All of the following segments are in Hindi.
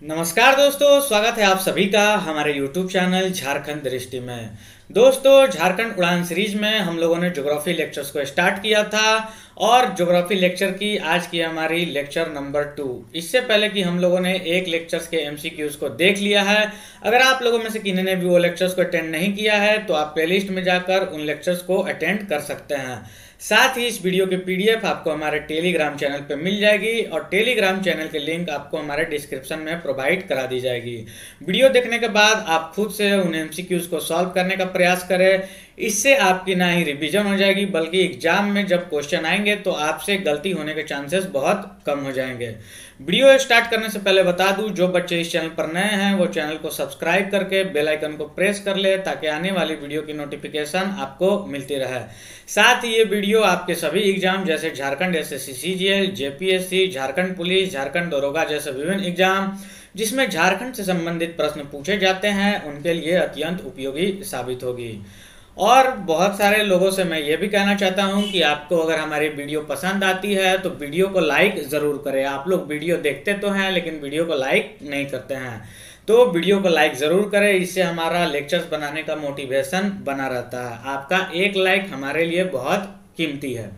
नमस्कार दोस्तों, स्वागत है आप सभी का हमारे YouTube चैनल झारखंड दृष्टि में। दोस्तों, झारखंड उड़ान सीरीज में हम लोगों ने ज्योग्राफी लेक्चर्स को स्टार्ट किया था और ज्योग्राफी लेक्चर की आज की हमारी लेक्चर नंबर 2। इससे पहले कि हम लोगों ने एक लेक्चर्स के MCQs को देख लिया है। अगर आप लोगों में से किसी ने भी वो लेक्चर्स को अटेंड नहीं किया है तो आप प्लेलिस्ट में जाकर उन लेक्चर्स को अटेंड कर सकते हैं। साथ ही इस वीडियो की PDF आपको हमारे टेलीग्राम चैनल पे मिल जाएगी और टेलीग्राम चैनल के लिंक आपको हमारे डिस्क्रिप्शन में प्रोवाइड करा दी जाएगी। वीडियो देखने के बाद आप खुद से उन MCQs को सॉल्व करने का प्रयास करें। इससे आपकी ना ही रिवीजन हो जाएगी बल्कि एग्जाम में जब क्वेश्चन आएंगे तो आपसे गलती होने के चांसेस बहुत कम हो जाएंगे। वीडियो स्टार्ट करने से पहले बता दूं, जो बच्चे इस चैनल पर नए हैं वो चैनल को सब्सक्राइब करके बेल आइकन को प्रेस कर ले ताकि आने वाली वीडियो की नोटिफिकेशन आपको मिलती रहे। साथ ही ये वीडियो आपके सभी एग्जाम जैसे Jharkhand SSC CGL, JPSC, Jharkhand police, Jharkhand दरोगा जैसे विभिन्न एग्जाम जिसमें झारखंड से संबंधित प्रश्न पूछे जाते हैं उनके लिए अत्यंत उपयोगी साबित होगी। और बहुत सारे लोगों से मैं ये भी कहना चाहता हूं कि आपको अगर हमारी वीडियो पसंद आती है तो वीडियो को लाइक ज़रूर करें। आप लोग वीडियो देखते तो हैं लेकिन वीडियो को लाइक नहीं करते हैं, तो वीडियो को लाइक ज़रूर करें। इससे हमारा लेक्चर्स बनाने का मोटिवेशन बना रहता है। आपका एक लाइक हमारे लिए बहुत कीमती है।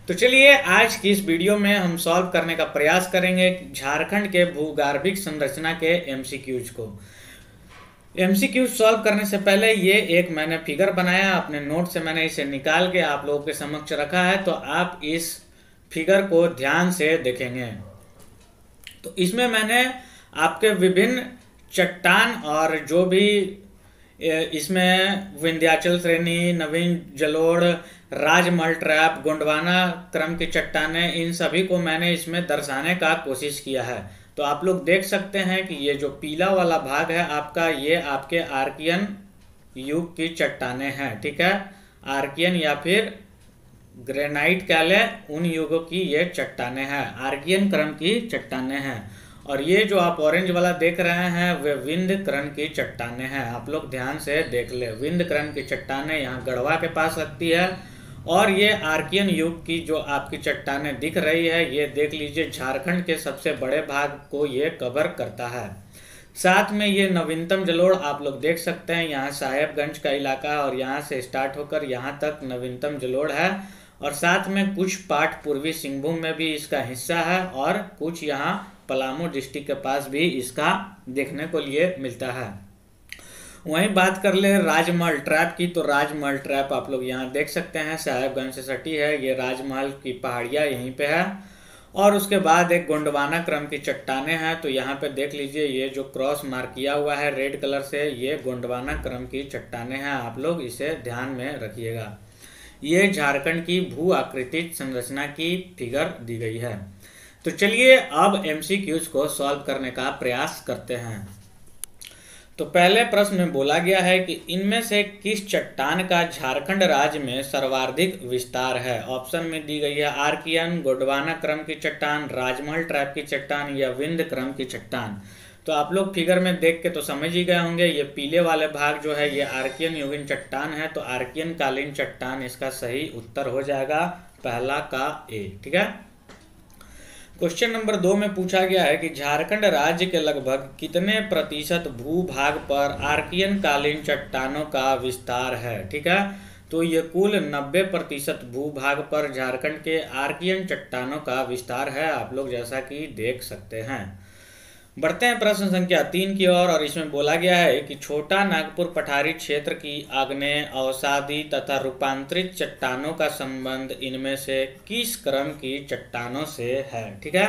तो चलिए आज की इस वीडियो में हम सॉल्व करने का प्रयास करेंगे झारखंड के भूगर्भिक संरचना के MCQs को। MCQ सॉल्व करने से पहले ये एक मैंने फिगर बनाया, अपने नोट से मैंने इसे निकाल के आप लोगों के समक्ष रखा है, तो आप इस फिगर को ध्यान से देखेंगे। तो इसमें मैंने आपके विभिन्न चट्टान और जो भी इसमें विंध्याचल श्रेणी, नवीन जलोढ़, राजमहल ट्रैप, गोंडवाना क्रम की चट्टानें, इन सभी को मैंने इसमें दर्शाने का कोशिश किया है। तो आप लोग देख सकते हैं कि ये जो पीला वाला भाग है आपका, ये आपके आर्कियन युग की चट्टानें हैं। ठीक है, आर्कियन या फिर ग्रेनाइट कह लें, उन युगों की ये चट्टानें हैं, आर्कियन क्रम की चट्टानें हैं। और ये जो आप ऑरेंज वाला देख रहे हैं वे विंध्य क्रम की चट्टानें हैं। आप लोग ध्यान से देख ले, विंध्य क्रम की चट्टानें यहाँ गढ़वा के पास लगती है। और ये आर्कियन युग की जो आपकी चट्टानें दिख रही है, ये देख लीजिए झारखंड के सबसे बड़े भाग को ये कवर करता है। साथ में ये नवीनतम जलोढ़ आप लोग देख सकते हैं, यहाँ साहेबगंज का इलाका है और यहाँ से स्टार्ट होकर यहाँ तक नवीनतम जलोढ़ है। और साथ में कुछ पार्ट पूर्वी सिंहभूम में भी इसका हिस्सा है और कुछ यहाँ पलामू डिस्ट्रिक्ट के पास भी इसका देखने को लिए मिलता है। वहीं बात कर ले राजमहल ट्रैप की, तो राजमहल ट्रैप आप लोग यहाँ देख सकते हैं, साहेबगंज से सटी है। ये राजमहल की पहाड़ियाँ यहीं पे है। और उसके बाद एक गोंडवाना क्रम की चट्टानें हैं, तो यहाँ पे देख लीजिए ये जो क्रॉस मार्क किया हुआ है रेड कलर से, ये गोंडवाना क्रम की चट्टानें हैं। आप लोग इसे ध्यान में रखिएगा। ये झारखंड की भू आकृतिक संरचना की फिगर दी गई है। तो चलिए अब MCQs को सॉल्व करने का प्रयास करते हैं। तो पहले प्रश्न में बोला गया है कि इनमें से किस चट्टान का झारखंड राज्य में सर्वाधिक विस्तार है। ऑप्शन में दी गई है आर्कियन, गोंडवाना क्रम की चट्टान, राजमहल ट्रैप की चट्टान या विंध्य क्रम की चट्टान। तो आप लोग फिगर में देख के तो समझ ही गए होंगे, ये पीले वाले भाग जो है ये आर्कियन युगीन चट्टान है। तो आर्कियन कालीन चट्टान इसका सही उत्तर हो जाएगा, पहला का A। ठीक है। क्वेश्चन नंबर 2 में पूछा गया है कि झारखंड राज्य के लगभग कितने प्रतिशत भूभाग पर आर्कियन कालीन चट्टानों का विस्तार है। ठीक है, तो ये कुल 90% भूभाग पर झारखंड के आर्कियन चट्टानों का विस्तार है। आप लोग जैसा कि देख सकते हैं। बढ़ते हैं प्रश्न संख्या 3 की ओर और इसमें बोला गया है कि छोटा नागपुर पठारी क्षेत्र की आग्नेय, अवसादी तथा रूपांतरित चट्टानों का संबंध इनमें से किस क्रम की चट्टानों से है। ठीक है,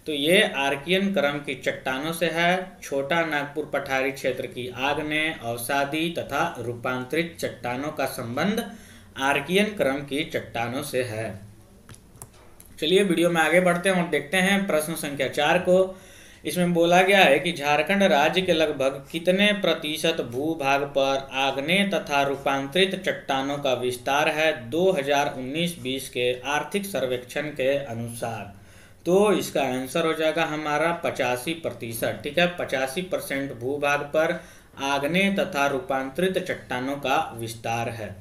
तो ये आर्कियन क्रम की चट्टानों से है। छोटा नागपुर पठारी क्षेत्र की आग्नेय, अवसादी तथा रूपांतरित चट्टानों का संबंध आर्कियन क्रम की चट्टानों से है। चलिए वीडियो में आगे बढ़ते हैं और देखते हैं प्रश्न संख्या 4 को। इसमें बोला गया है कि झारखंड राज्य के लगभग कितने प्रतिशत भूभाग पर आग्नेय तथा रूपांतरित चट्टानों का विस्तार है 2019-20 के आर्थिक सर्वेक्षण के अनुसार। तो इसका आंसर हो जाएगा हमारा 85%। ठीक है, 85% भूभाग पर आग्नेय तथा रूपांतरित चट्टानों का विस्तार है।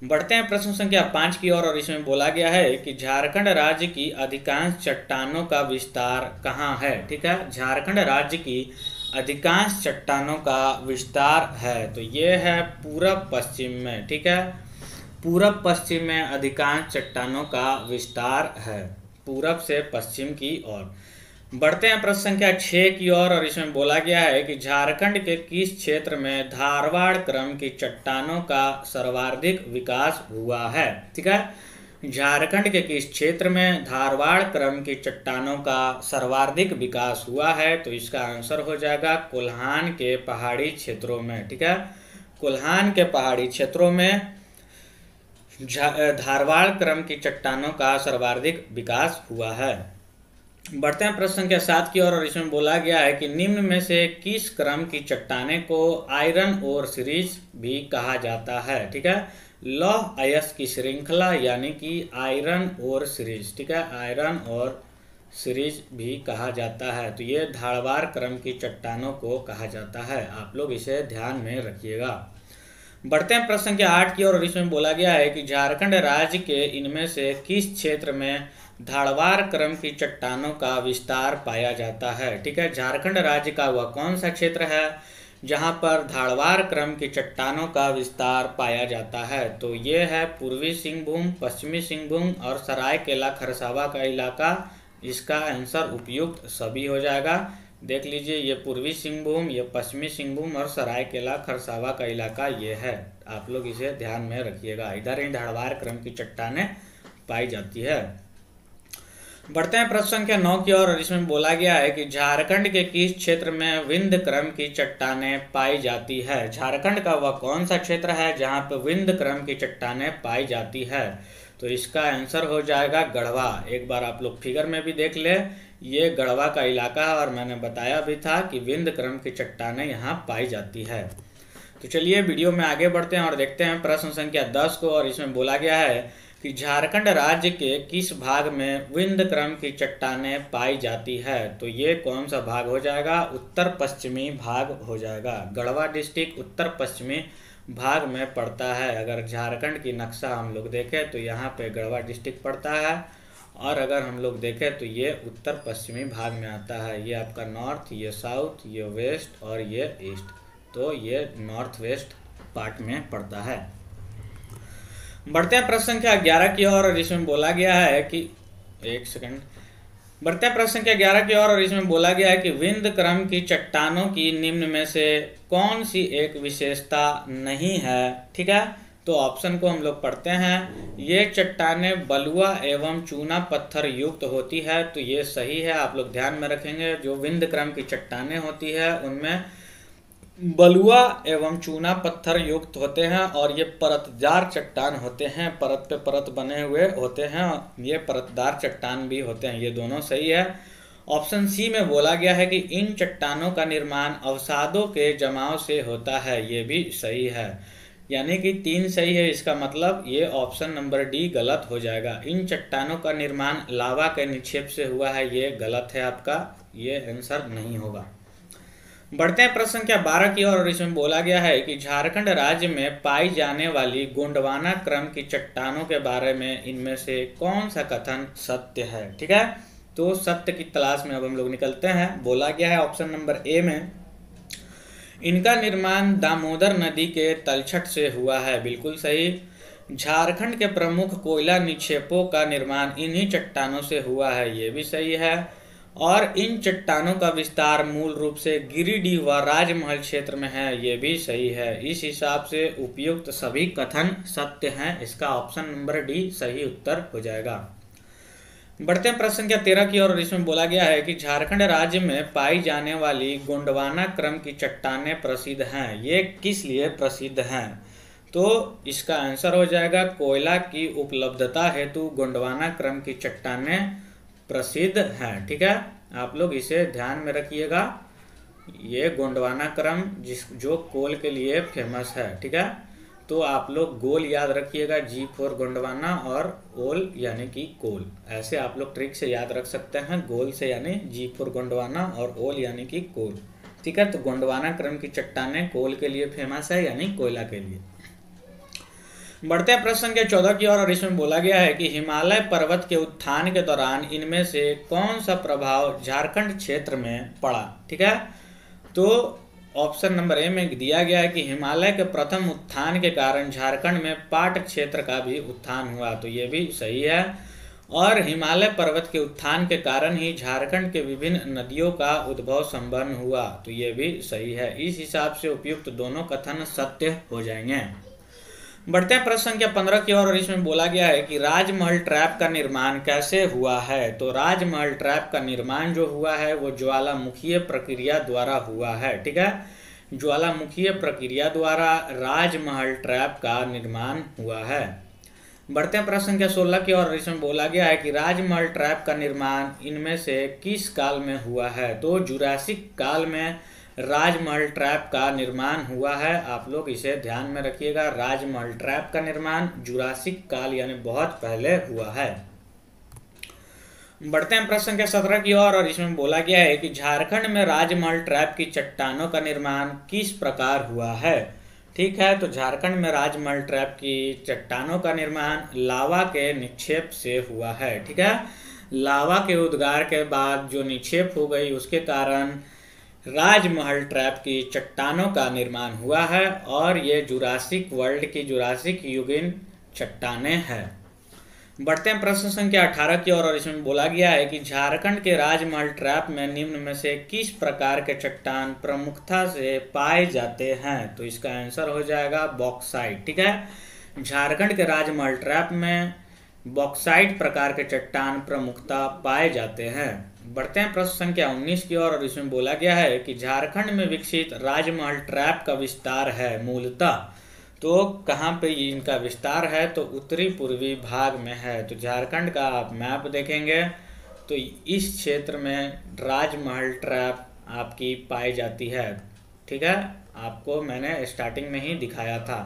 बढ़ते हैं प्रश्न संख्या 5 की ओर, और इसमें बोला गया है कि झारखंड राज्य की अधिकांश चट्टानों का विस्तार कहाँ है। ठीक है, झारखंड राज्य की अधिकांश चट्टानों का विस्तार है, तो ये है पूरब पश्चिम में। ठीक है, पूरब पश्चिम में अधिकांश चट्टानों का विस्तार है, पूरब से पश्चिम की ओर। बढ़ते हैं प्रश्न संख्या 6 की ओर, और इसमें बोला गया है कि झारखंड के किस क्षेत्र में धारवाड़ क्रम की चट्टानों का सर्वाधिक विकास हुआ है। ठीक है, झारखंड के किस क्षेत्र में धारवाड़ क्रम की चट्टानों का सर्वाधिक विकास हुआ है, तो इसका आंसर हो जाएगा कोल्हान के पहाड़ी क्षेत्रों में। ठीक है, कोल्हान के पहाड़ी क्षेत्रों में धारवाड़ क्रम की चट्टानों का सर्वाधिक विकास हुआ है। बढ़ते हैं प्रश्न संख्या 7 की ओर, और इसमें बोला गया है कि निम्न में से किस क्रम की चट्टाने को आयरन ओर सीरीज भी कहा जाता है। ठीक है, लौह अयस्क की श्रृंखला यानी कि आयरन ओर सीरीज। ठीक है, आयरन और सीरीज भी कहा जाता है, तो ये धारवाड़ क्रम की चट्टानों को कहा जाता है। आप लोग इसे ध्यान में रखिएगा। बढ़ते हैं प्रश्न संख्या 8 की ओर, और इसमें बोला गया है कि झारखंड राज्य के इनमें से किस क्षेत्र में धारवाड़ क्रम की चट्टानों का विस्तार पाया जाता है। ठीक है, झारखंड राज्य का वह कौन सा क्षेत्र है जहां पर धारवाड़ क्रम की चट्टानों का विस्तार पाया जाता है, तो ये है पूर्वी सिंहभूम, पश्चिमी सिंहभूम और सरायकेला खरसावां का इलाका। इसका आंसर उपयुक्त सभी हो जाएगा। देख लीजिए, ये पूर्वी सिंहभूम, ये पश्चिमी सिंहभूम और सरायकेला खरसावां का इलाका ये है। आप लोग इसे ध्यान में रखिएगा, इधर ही धारवाड़ क्रम की चट्टानें पाई जाती है। बढ़ते हैं प्रश्न संख्या 9 की ओर, और इसमें बोला गया है कि झारखंड के किस क्षेत्र में विंध्य क्रम की चट्टानें पाई जाती है। झारखंड का वह कौन सा क्षेत्र है जहां पर विंध्य क्रम की चट्टानें पाई जाती है, तो इसका आंसर हो जाएगा गढ़वा। एक बार आप लोग फिगर में भी देख ले, ये गढ़वा का इलाका है, और मैंने बताया भी था कि विंध्य क्रम की चट्टानें यहाँ पाई जाती है। तो चलिए वीडियो में आगे बढ़ते हैं और देखते हैं प्रश्न संख्या 10 को, और इसमें बोला गया है कि झारखंड राज्य के किस भाग में विंध्य क्रम की चट्टानें पाई जाती है, तो ये कौन सा भाग हो जाएगा, उत्तर पश्चिमी भाग हो जाएगा। गढ़वा डिस्ट्रिक्ट उत्तर पश्चिमी भाग में पड़ता है। अगर झारखंड की नक्शा हम लोग देखें तो यहाँ पे गढ़वा डिस्ट्रिक्ट पड़ता है, और अगर हम लोग देखें तो ये उत्तर पश्चिमी भाग में आता है। ये आपका नॉर्थ, ये साउथ, ये वेस्ट और ये ईस्ट, तो ये नॉर्थ वेस्ट पार्ट में पड़ता है। बढ़ते हैं प्रश्न संख्या 11 की ओर, और इसमें बोला गया है कि एक सेकंड बढ़ते हैं प्रश्न संख्या 11 की ओर, और इसमें बोला गया है कि विंध्य क्रम की चट्टानों की निम्न में से कौन सी एक विशेषता नहीं है। ठीक है, तो ऑप्शन को हम लोग पढ़ते हैं। ये चट्टानें बलुआ एवं चूना पत्थर युक्त होती है, तो ये सही है। आप लोग ध्यान में रखेंगे, जो विंध्य क्रम की चट्टानें होती है उनमें बलुआ एवं चूना पत्थर युक्त होते हैं, और ये परतदार चट्टान होते हैं, परत पे परत बने हुए होते हैं, ये परतदार चट्टान भी होते हैं। ये दोनों सही है। ऑप्शन सी में बोला गया है कि इन चट्टानों का निर्माण अवसादों के जमाव से होता है, ये भी सही है। यानी कि 3 सही है, इसका मतलब ये ऑप्शन नंबर डी गलत हो जाएगा। इन चट्टानों का निर्माण लावा के निक्षेप से हुआ है, ये गलत है आपका, ये आंसर नहीं होगा। बढ़ते हैं प्रश्न संख्या 12 की ओर, और इसमें बोला गया है कि झारखंड राज्य में पाई जाने वाली गोंडवाना क्रम की चट्टानों के बारे में इनमें से कौन सा कथन सत्य है। ठीक है, तो सत्य की तलाश में अब हम लोग निकलते हैं। बोला गया है ऑप्शन नंबर ए में, इनका निर्माण दामोदर नदी के तलछट से हुआ है, बिल्कुल सही। झारखंड के प्रमुख कोयला निक्षेपों का निर्माण इन्हीं चट्टानों से हुआ है, ये भी सही है। और इन चट्टानों का विस्तार मूल रूप से गिरिडीह व राजमहल क्षेत्र में है, ये भी सही है। इस हिसाब से उपयुक्त सभी कथन सत्य हैं, इसका ऑप्शन नंबर डी सही उत्तर हो जाएगा। बढ़ते हैं प्रश्न संख्या 13 की ओर, और इसमें बोला गया है कि झारखंड राज्य में पाई जाने वाली गोंडवाना क्रम की चट्टानें प्रसिद्ध हैं, ये किस लिए प्रसिद्ध हैं, तो इसका आंसर हो जाएगा कोयला की उपलब्धता हेतु गोंडवाना क्रम की चट्टानें प्रसिद्ध हैं। ठीक है, आप लोग इसे ध्यान में रखिएगा। ये गोंडवाना क्रम जो कोल के लिए फेमस है। ठीक है, तो आप लोग गोल याद रखिएगा, G फॉर गोंडवाना और ओल यानी कि कोल, ऐसे आप लोग ट्रिक से याद रख सकते हैं। गोल से यानी G फॉर गोंडवाना और ओल यानी कि कोल। ठीक है, तो गोंडवाना क्रम की चट्टानें कोल के लिए फेमस है, यानी कोयला के लिए। बढ़ते हैं प्रश्न संख्या 14 की ओर और इसमें बोला गया है कि हिमालय पर्वत के उत्थान के दौरान इनमें से कौन सा प्रभाव झारखंड क्षेत्र में पड़ा। ठीक है, तो ऑप्शन नंबर ए में दिया गया है कि हिमालय के प्रथम उत्थान के कारण झारखंड में पाट क्षेत्र का भी उत्थान हुआ, तो ये भी सही है। और हिमालय पर्वत के उत्थान के कारण ही झारखंड के विभिन्न नदियों का उद्भव संपन्न हुआ, तो ये भी सही है। इस हिसाब से उपयुक्त दोनों कथन सत्य हो जाएंगे। बढ़ते हैं प्रश्न संख्या 15 की ओर और इसमें बोला गया है कि राजमहल ट्रैप का निर्माण कैसे हुआ है। तो राजमहल ट्रैप का निर्माण जो हुआ है वो ज्वालामुखीय प्रक्रिया द्वारा हुआ है। ठीक है, ज्वालामुखीय प्रक्रिया द्वारा राजमहल ट्रैप का निर्माण हुआ है। बढ़ते हैं प्रश्न संख्या 16 की ओर इसमें बोला गया है कि राजमहल ट्रैप का निर्माण इनमें से किस काल में हुआ है। तो जुरासिक काल में राजमहल ट्रैप का निर्माण हुआ है। आप लोग इसे ध्यान में रखिएगा, राजमहल ट्रैप का निर्माण जुरासिक काल यानी बहुत पहले हुआ है। बढ़ते हैं प्रश्न संख्या 17 की ओर और इसमें बोला गया है कि झारखंड में राजमहल ट्रैप की चट्टानों का निर्माण किस प्रकार हुआ है। ठीक है, तो झारखंड में राजमहल ट्रैप की चट्टानों का निर्माण लावा के निक्षेप से हुआ है। ठीक है, लावा के उद्गार के बाद जो निक्षेप हो गई उसके कारण राजमहल ट्रैप की चट्टानों का निर्माण हुआ है और ये जुरासिक वर्ल्ड की जुरासिक युगीन चट्टानें हैं। बढ़ते हैं प्रश्न संख्या 18 की ओर और इसमें बोला गया है कि झारखंड के राजमहल ट्रैप में निम्न में से किस प्रकार के चट्टान प्रमुखता से पाए जाते हैं। तो इसका आंसर हो जाएगा बॉक्साइट। ठीक है, झारखंड के राजमहल ट्रैप में बॉक्साइट प्रकार के चट्टान प्रमुखता पाए जाते हैं। बढ़ते हैं प्रश्न संख्या 19 की ओर और इसमें बोला गया है कि झारखंड में विकसित राजमहल ट्रैप का विस्तार है मूलतः। तो कहाँ पे इनका विस्तार है, तो उत्तरी पूर्वी भाग में है। तो झारखंड का आप मैप देखेंगे तो इस क्षेत्र में राजमहल ट्रैप आपकी पाई जाती है। ठीक है, आपको मैंने स्टार्टिंग में ही दिखाया था।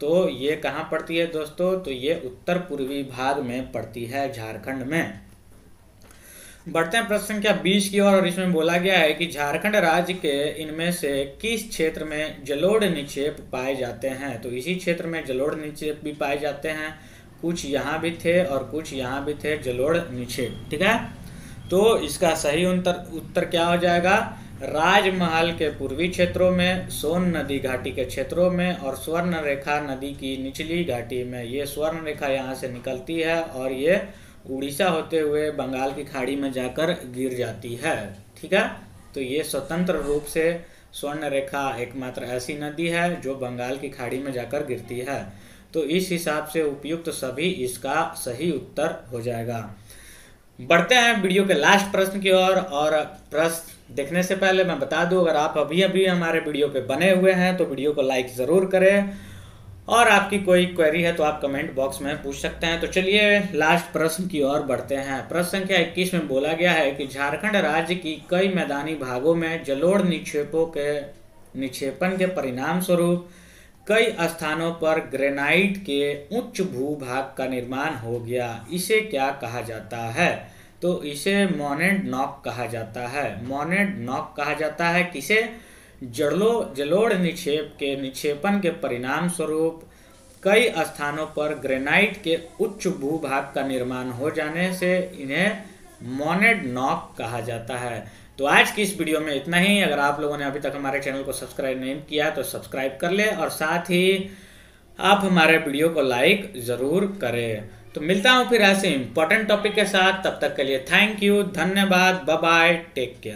तो ये कहाँ पड़ती है दोस्तों, तो ये उत्तर पूर्वी भाग में पड़ती है झारखंड में। बढ़ते हैं प्रश्न संख्या 20 की ओर और इसमें बोला गया है कि झारखंड राज्य के इनमें से किस क्षेत्र में जलोढ़ निक्षेप पाए जाते हैं। तो इसी क्षेत्र में जलोढ़ निक्षेप भी पाए जाते हैं, कुछ यहाँ भी थे और कुछ यहाँ भी थे जलोढ़ निक्षेप। ठीक है, तो इसका सही उत्तर क्या हो जाएगा, राजमहल के पूर्वी क्षेत्रों में, सोन नदी घाटी के क्षेत्रों में और स्वर्ण रेखा नदी की निचली घाटी में। ये स्वर्ण रेखा यहाँ से निकलती है और ये उड़ीसा होते हुए बंगाल की खाड़ी में जाकर गिर जाती है। ठीक है, तो ये स्वतंत्र रूप से स्वर्ण रेखा एकमात्र ऐसी नदी है जो बंगाल की खाड़ी में जाकर गिरती है। तो इस हिसाब से उपयुक्त सभी इसका सही उत्तर हो जाएगा। बढ़ते हैं वीडियो के लास्ट प्रश्न की ओर और प्रश्न देखने से पहले मैं बता दूं, अगर आप अभी हमारे वीडियो पे बने हुए हैं तो वीडियो को लाइक जरूर करें और आपकी कोई क्वेरी है तो आप कमेंट बॉक्स में पूछ सकते हैं। तो चलिए लास्ट प्रश्न की ओर बढ़ते हैं। प्रश्न संख्या 21 में बोला गया है कि झारखंड राज्य की कई मैदानी भागों में जलोढ़ निक्षेपों के निक्षेपण के परिणाम स्वरूप कई स्थानों पर ग्रेनाइट के उच्च भूभाग का निर्माण हो गया। इसे क्या कहा जाता है। तो इसे मोनेड नॉक कहा जाता है। मोनेड नॉक कहा जाता है किसे, जलोढ़ निक्षेप के निक्षेपण के परिणाम स्वरूप कई स्थानों पर ग्रेनाइट के उच्च भूभाग का निर्माण हो जाने से इन्हें मोनेड नॉक कहा जाता है। तो आज की इस वीडियो में इतना ही। अगर आप लोगों ने अभी तक हमारे चैनल को सब्सक्राइब नहीं किया तो सब्सक्राइब कर ले और साथ ही आप हमारे वीडियो को लाइक जरूर करें। तो मिलता हूं फिर ऐसे इंपॉर्टेंट टॉपिक के साथ, तब तक के लिए थैंक यू, धन्यवाद, बाय बाय, टेक केयर।